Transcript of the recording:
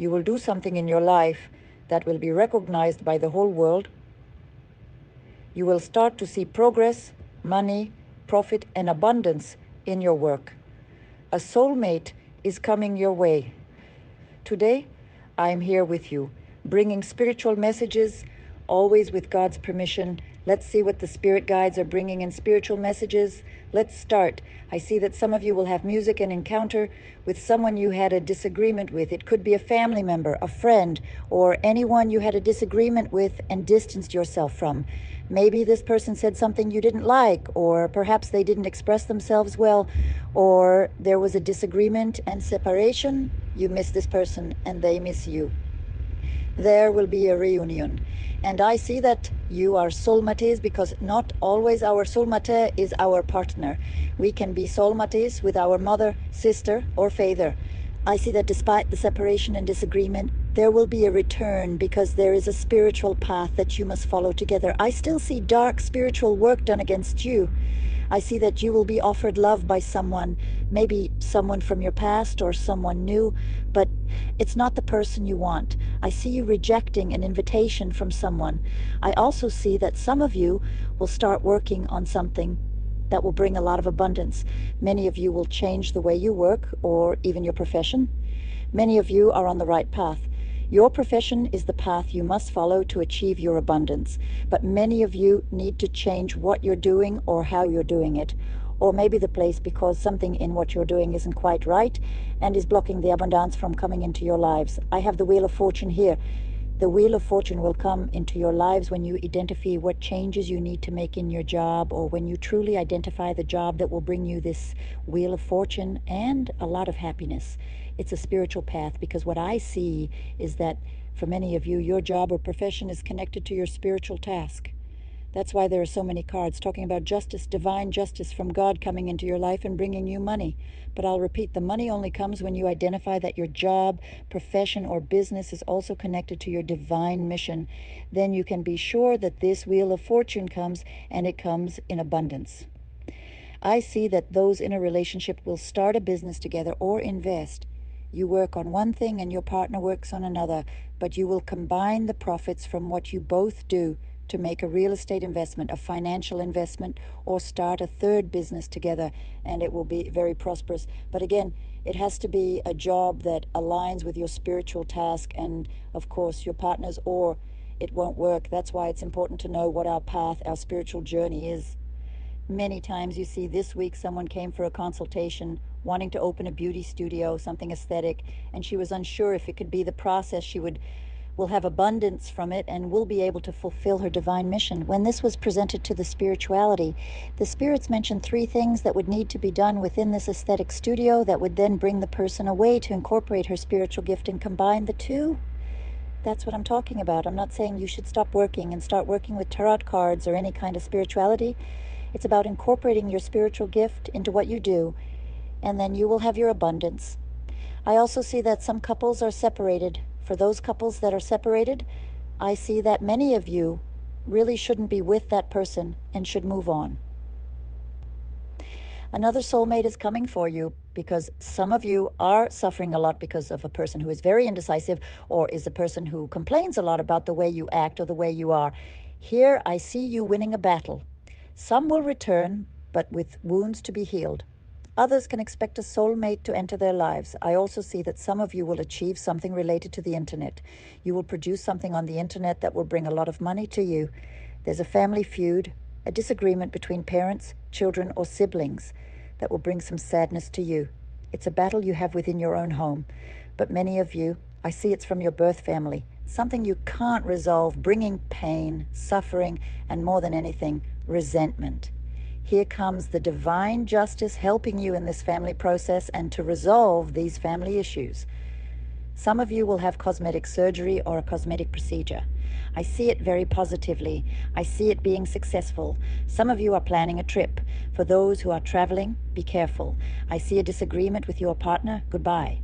You will do something in your life that will be recognized by the whole world. You will start to see progress, money, profit, and abundance in your work. A soulmate is coming your way. Today, I am here with you, bringing spiritual messages, always with God's permission. Let's see what the spirit guides are bringing in spiritual messages. Let's start. I see that some of you will have music and encounter with someone you had a disagreement with. It could be a family member, a friend, or anyone you had a disagreement with and distanced yourself from. Maybe this person said something you didn't like, or perhaps they didn't express themselves well, or there was a disagreement and separation. You miss this person and they miss you. There will be a reunion. And I see that you are soulmates, because not always our soulmate is our partner. We can be soulmates with our mother, sister, or father. I see that despite the separation and disagreement, there will be a return, because there is a spiritual path that you must follow together. I still see dark spiritual work done against you. I see that you will be offered love by someone, maybe someone from your past or someone new, but it's not the person you want. I see you rejecting an invitation from someone. I also see that some of you will start working on something that will bring a lot of abundance. Many of you will change the way you work or even your profession. Many of you are on the right path. Your profession is the path you must follow to achieve your abundance. But many of you need to change what you're doing or how you're doing it. Or maybe the place, because something in what you're doing isn't quite right and is blocking the abundance from coming into your lives. I have the Wheel of Fortune here. The Wheel of Fortune will come into your lives when you identify what changes you need to make in your job, or when you truly identify the job that will bring you this Wheel of Fortune and a lot of happiness. It's a spiritual path, because what I see is that for many of you, your job or profession is connected to your spiritual task. That's why there are so many cards talking about justice, divine justice from God coming into your life and bringing you money. But I'll repeat, the money only comes when you identify that your job, profession, or business is also connected to your divine mission. Then you can be sure that this Wheel of Fortune comes, and it comes in abundance. I see that those in a relationship will start a business together or invest. You work on one thing and your partner works on another, but you will combine the profits from what you both do to make a real estate investment, a financial investment, or start a third business together, and it will be very prosperous. But again, it has to be a job that aligns with your spiritual task and, of course, your partner's, or it won't work. That's why it's important to know what our path, our spiritual journey is. Many times you see this week someone came for a consultation wanting to open a beauty studio, something aesthetic, and she was unsure if it could be the process. She will have abundance from it and will be able to fulfill her divine mission. When this was presented to the spirituality, the spirits mentioned 3 things that would need to be done within this aesthetic studio that would then bring the person away to incorporate her spiritual gift and combine the two. That's what I'm talking about. I'm not saying you should stop working and start working with tarot cards or any kind of spirituality. It's about incorporating your spiritual gift into what you do, and then you will have your abundance. I also see that some couples are separated. For those couples that are separated, I see that many of you really shouldn't be with that person and should move on. Another soulmate is coming for you, because some of you are suffering a lot because of a person who is very indecisive, or is a person who complains a lot about the way you act or the way you are. Here I see you winning a battle. Some will return, but with wounds to be healed. Others can expect a soulmate to enter their lives. I also see that some of you will achieve something related to the internet. You will produce something on the internet that will bring a lot of money to you. There's a family feud, a disagreement between parents, children, or siblings that will bring some sadness to you. It's a battle you have within your own home. But many of you, I see it's from your birth family. Something you can't resolve, bringing pain, suffering, and more than anything, resentment. Here comes the divine justice helping you in this family process and to resolve these family issues. Some of you will have cosmetic surgery or a cosmetic procedure. I see it very positively. I see it being successful. Some of you are planning a trip. For those who are traveling, be careful. I see a disagreement with your partner. Goodbye.